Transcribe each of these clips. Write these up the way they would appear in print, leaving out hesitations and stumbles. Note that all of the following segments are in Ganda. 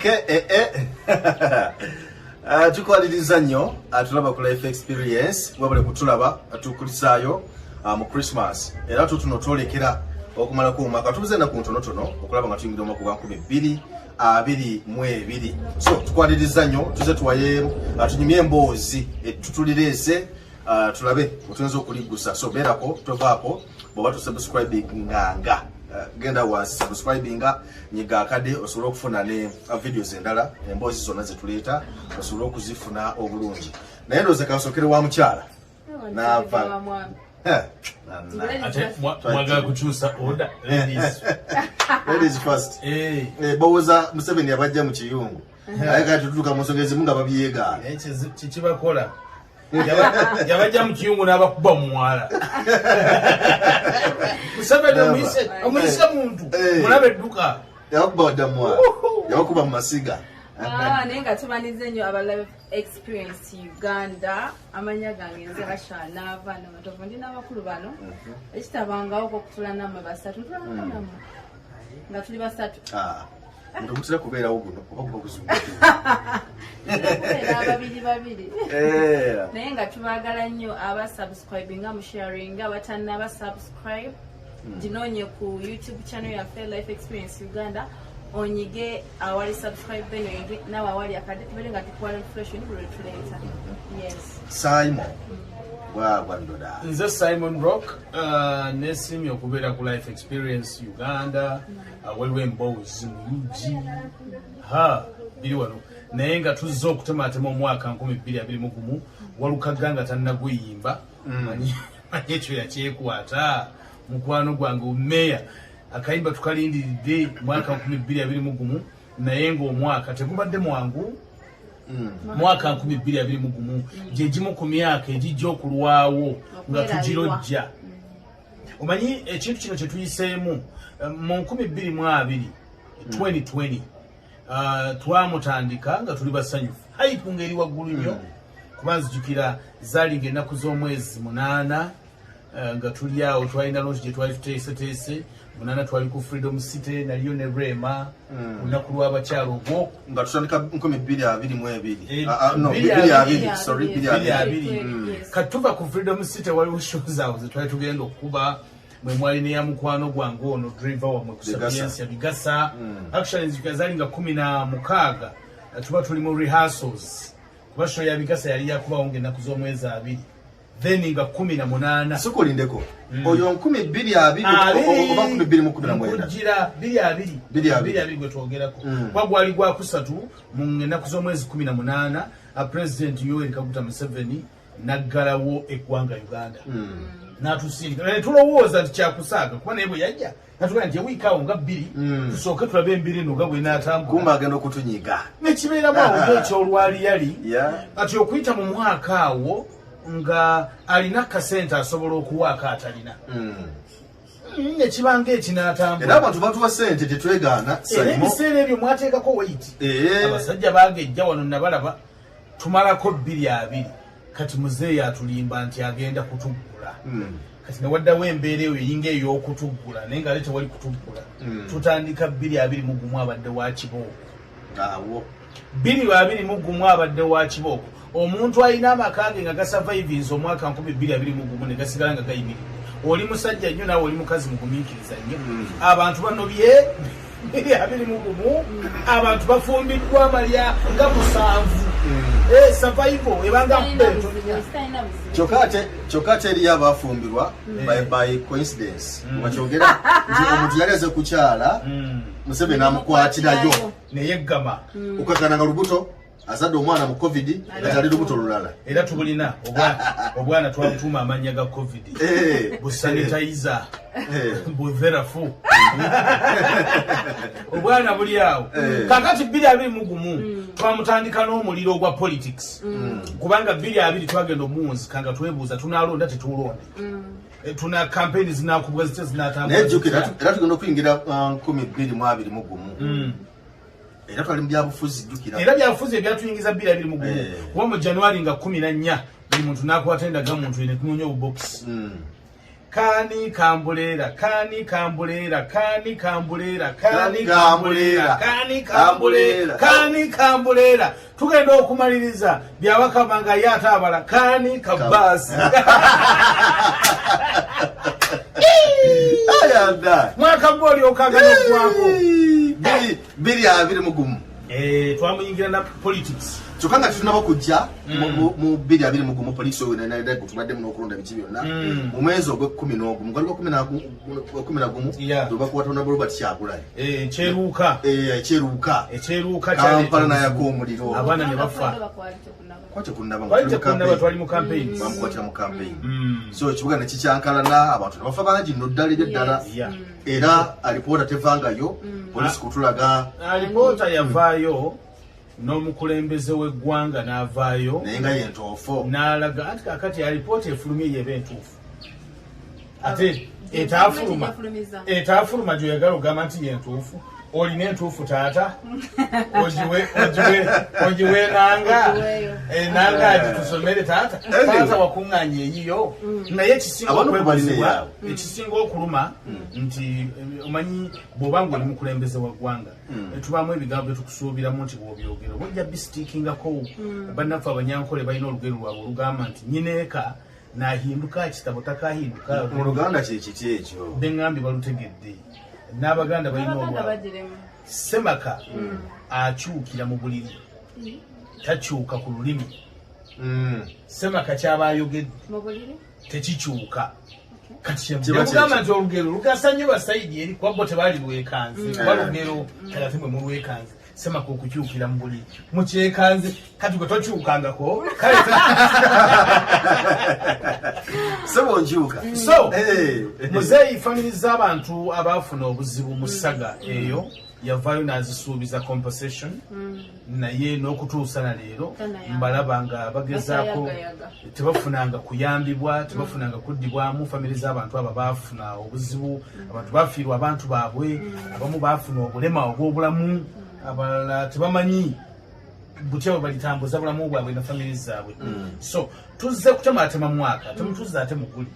Okay, tukwaliriza nnyo tulaba ku life experience wabule kutulaba tukulisaayo mu Christmas era tutuno twolekera okumala ku mwaka tubuzenda ku ntonotono okulaba nga tuyingira omwaka gwa 2022. So tukwaliriza nnyo tuze tuwaye tunyimye emboozi tutulirese tulabe otunzo okuligusa so berako tovaako bwe subscribe nganga genda wa subscribinga nyiga akade osobola okufuna ne videos endala emboozi zonna zetuleta osobola okuzifuna obulungi naye ndoze kasokere wa mukyala nava mwaga kuchusa order ladies first bowoza Museveni yabajja mu kiyungu ayaka tutuka musongezi munga babiyega kibakola yabajja mu kiyungu n'abakuba mu mwala Museveni omuyise muntu mulabe edduka yabakuba wadda mu mwala yabakuba mu masiga naye nga tumanize nnyo aba life experience Uganda amanya gange nze Rasha naava n'abatovu ndi n'abakulu bano ekitabangawo okutula nammwe basatu tulanamu nga tuli basatu ndokutira kubeerawo guno oba kuzunguka babiri naye nga tubaagala nnyo aba subscribinga mu sharing abatannaba subscribe ginoonye ku YouTube channel yaffe Life Experience Uganda onyige awali subscribe beno yige nawe awali akade tubere nga tukuwa reflection buli tuleeta. Yes Simon Ndoda nze Simon Rock nesimye okubeera ku Life Experience Uganda waliwo emboozi mungi biri wano naye nga tuzze okutematema omwaka 2021 walukaganga tannaguyimba manyi ekyo yakyekwata mukwano gwange omeya akayimba tukalindiridde mwaka 2021 naye ng'omwaka tegubadde mwangu mwaka 2021 gye gimu ku myaka egijja okulwawo nga tugirojja omanyi ekintu kino kye tuyiseemu mu 2020 twamutandika nga tuli basanyufu hayipu ngeri waggulu nnyo kuba nzijukira zaalinga ennaku z'omwezi 8 nga tuli awo twalina longi gye twali tuteeseteese 8 twali ku Freedom City naliyo ne Rema olunaku lw'abakyalo ogwo nga tutandika 2022 kati tuva ku Freedom City waliwo shows awo ze twali tugenda okuba mwe mwali neya mukwano gwange ono driver wamwe ku Sapiensia ya Bigasa actually nzikuya zaalinga 16 tuba tuli mu rehearsals kuba show ya Bigasa yali yakubawo ng'ennaku z'omwezi 2 then nga 18 sokolindeko oyo 2022 oba 2019 kujira 2022 gwe twogerako kwa gwali gwa kusatu mu ennaku z'omwezi 18 president Yoweri Kaguta Museveni naggalawo eggwanga Uganda n'atusindika tulowooza nti kyakusaaga kuba naye bwe yajja natugamba nti ewiikaawo nga 2 tusooke tulabe embiri eno nga bwe n'atambula kumba agenda okutunyiga nekibeeramu awo ng'ekyolwali yali kati okuyita mu mwaka awo nga alina kasente asobola okuwaaka atalina nekibanga ekinatambula era abantu batuwa sente tetwegaana ebiseera ebyo mwateekako weight abasajja bagejja wano nabalaba tumalako 2 kati muzeeyi atulimba nti agenda kutuggula kati newaddawo embeera eyo eyinga ey'okutuggula naye nga ale tewali kutuggula tutandika 2021 abadde wa kibooko awo 2021 abadde wa kibooko omuntu alina amakange nga gasurvivinze omwaka 2021 ne gasigala nga gayimiri oli musajja nnyo nawe oli mukazi mugumiikiriza nnyo abantu bano bye 2021 abantu bafumbiddwa amalya nga 7 survival ebanga mpeto kyokka teriyo abafumbirwa by coincidence wakyogera nti omuntu yali aze kukyala Museveni amukwatirayo neyeggama okakana nga lubuto azadde omwana mu covid atali lubuto lulala era tubulina obwana twabutuuma amannya ga covid busanitizer buverafu obwana buli awo kakati 2021 twamutandika n'omuliro ogwa politics kubanga 2022 twagenda omunzi kanga twebuuza tunalonda tetulonde tuna campaign zinakubwa zite zinatambula nejjukira era tugenda okuyingira 2021 era twali mu byabufuzi jjukira era byabufuzi ebyatuyingiza 2021 kuba mu January nga 14 buli muntu n'akwata endagamuntu ene tunoonya obubokisi kani kambulera kani kambulera kani kambulera kani kambulera kani kambulera kani kambulera tugenda okumaliriza byawakabanga yatabala kani kabasi ayanda mwaka gwoli okagana kwako bili abiri mugumu twamuyingira na politics chokanga tunaba kujja mu bili abiri mugumu police we na kutubadde muno okulonda bichi byonna mu mwezi ogwe 11 mugalo 11 doba kuwata na Robert Kyagulanyi cheruka cheruka Kampala na yako omuliro abana ne bafa kwache kunaba twali mu campaign bamukwacha mu campaign so ekibuga ne kikyankalana abantu bafa bangi no ddali ddala era alipota tevangayo police kutulaga alipota yavayo n'omukulembeze w'eggwanga n'avaayo naye nga yentoofo n'alaga anti kakati alipoota efulumye yeba entuufu ate etaafuluma gyoyagala ogamba nti yentuufu olina entuufu taata ogiwe nanga ati tusomere taata wakuŋŋaanya eyiyo naye ekisinga okuluma nti omanyi bw'oba nga oli mukulembeze wa ggwanga tubaamu ebigambo byetukusuubiramu nti bw'obyogera bwojja bisitiikingako bannaffe abanyankole balina olugero lwabwe olugamba nti nyineeka n'ahinduka kitabo takahinduka mu Luganda kyekiti ekyo beŋŋambye balutegedde n'abaganda balina olwabwe Semaka akyukira mu buliri takyuka ku lulimi Semaka kyaba ayogedde tekikyuka kati kyemugamba nti olugero lugasa nnyo basayidi eri kwabbo tebaali lwekanze kuba lugero kati mwe mulwekanze Semaka okukyukira mu buliri mukyekanze kati gwe tokyukangako kale sebo njuka so muzeeyi family z'abantu abaafuna obuzibu mu ssaga eyo yavaayo n'azisuubiza compensation naye n'okutuusa na leero mbalaba nga bagezaako tebafunanga kuyambibwa tebafunanga kuddibwamu family z'abantu abo baafuna obuzibu abantu baafiirwa abantu baabwe abamu baafuna obulema obw'obulamu abalala tebamanyi butya bwe balitambuza bulamu bwabwe na family zaabwe so tuzze kutematema mu mwaka temutuzza ate muguli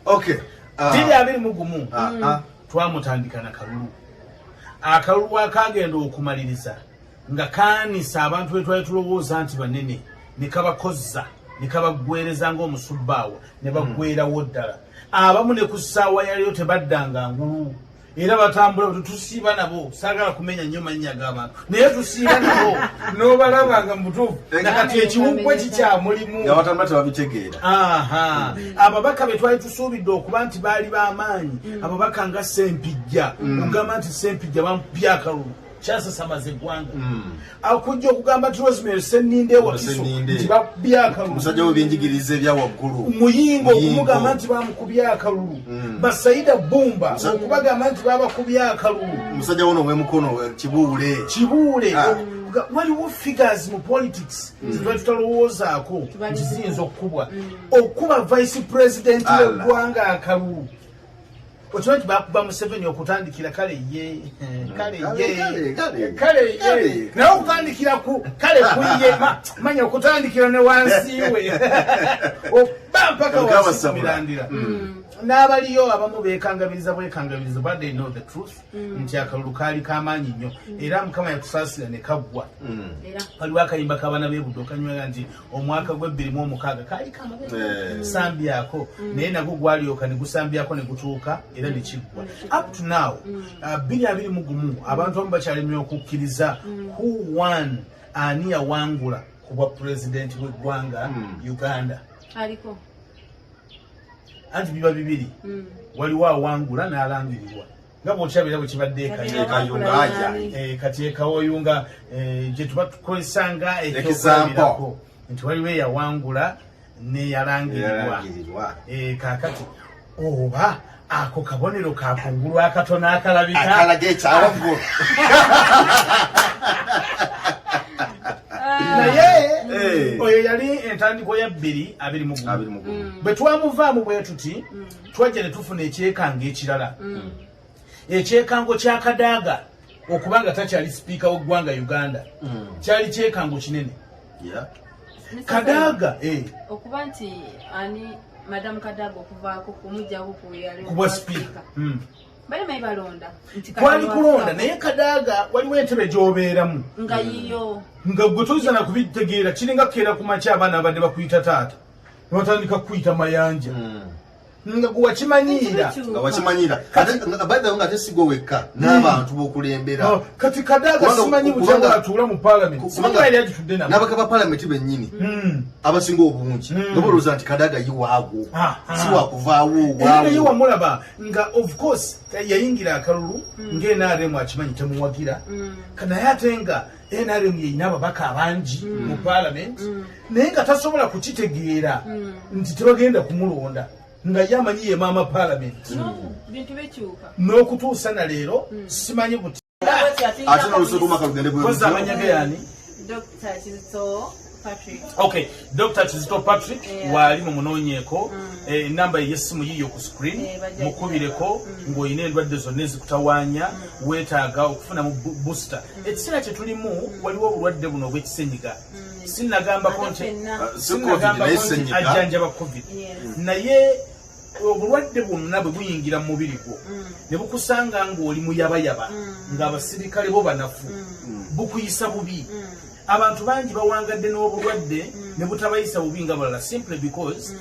okay diri abiri mugumu twamutandika na kalulu akalulu akagenda okumaliriza nga kaanisa abantu be twali tulowooza nti banene ne kabakozza ne kabagwereza ng'omusubbaawa ne baggwerawo ddala abamu ne ku ssaawa yaliyo tebaddanga ngulu era batambula tusiiba nabo saagala kumenya nnyo mannya g'abantu naye tusiiba nabo n'obalabanga mu butuufu nakati ekiwuggwe kikyamulimu nga batambula tebabitegeera ababaka be twali tusuubidde okuba nti baali b'amaanyi ababaka nga Sempijja ogamba nti Sempijja bamupya akalulu kyasasamaza eggwanga akujja okugamba nti Rosemary Senninde Wakiso nti babya akalulu musajja w'ebyenjigiriza ebya waggulu muyingo okumugamba nti bamukubya akalulu Basaida Bumba okubagamba nti babakubya akalulu musajja wono ow'emukono Kibuule waliwo figures mu politics zitwali tutalowoozaako nti ziyinza okukuba vice president w'eggwanga akalulu okimanyi bakuba Museveni okutandikira kale ye naye okutandikira ku kale kuye manya okutandikira ne wansi we oba mpaka wasimirandira n'abaliyo abamu bekangabiriza bwekangabiriza but they know the truth nti akalulu kaali kamaanyi nnyo era Mukama yakusaasira ne kaggwa waliwo akayimba k'abaana b'ebudde okanywera nti omwaka gw'2016 kaali kasambyako naye nagwo gwalyoka ne gusambyako ne gutuuka era ne kiggwa up to now 2021 abantu abamu bakyalemye okukkiriza who won ani yawangula ku bwa pulezidenti w'eggwanga Uganda aliko anti biba bibiri waliwo awangula n'alangirirwa nga bw'okyabira bwe kibadde kati ekawuyunga gye tuba tukozesanga ekyokulabirako nti waliwo eyawangula n'eyalangirirwa kaakati oba ako kabonero kakungulu akatono akalabika naye oyo yali entandikwa ya 2021 bwe twamuvaamu bwe tuti twajja ne tufuna ekyekanga ekirala ekyekango kya Kadaaga okuba nga takyali sipiika w'eggwanga Uganda kyali kyekango kinene Kadaaga okuba nti ani Madam Kadaga okuvaako kumujjako kuyale kubwa speaker bali mai balonda kwali kulonda naye Kadaga waliwo entebe gy'obeeramu nga yiyo nga gwe toyinza na kubitegeera kiringa keera ku makya abaana abadde bakuyita taata ne batandika kuyita mayanja nga gwe wakimanyiira badde nga tesigwa wekka n'abantu b'okulembera kati Kadaga simanyi bukyanga atuula mu paalamenti simanyi yali agitudde nabo n'abaka ba paalamenti bennyini abasinga obungi nga balowooza nti Kadaga yiwaago si wakuvaawo era naye wamulaba nga of course yayingira akalulu ng'NRM akimanyi temuwagira naye ate nga NRM yeyina ababaka abangi mu paalamenti naye nga tasobola kukitegeera nti tebagenda kumulonda nga yamanyi ye maama paalamenti bintu bikyuka n'okutuusa na leero simanyi buti ate n'olusoka omwaka lugende koza amanyage yani Dr. Kizito Patrick. Okay, Dr. Kizito Patrick wali mu munoonyeeko namba y'essimu yiyo ku screen mukubireko ng'olina endwadde zonna ezikutawaanya weetaaga okufuna mu booster ekiseera kye tulimu waliwo obulwadde buno obw'ekisenyiga sinnagambako nti ajjanjaba covid naye obulwadde bwonna bwe buyingira mu mubiri gwo ne bukusanga ng'oli muyabayaba ng'abasirikale bo banafu bukuyisa bubi abantu bangi bawangadde n'obulwadde ne butabayisa bubi nga balala simply because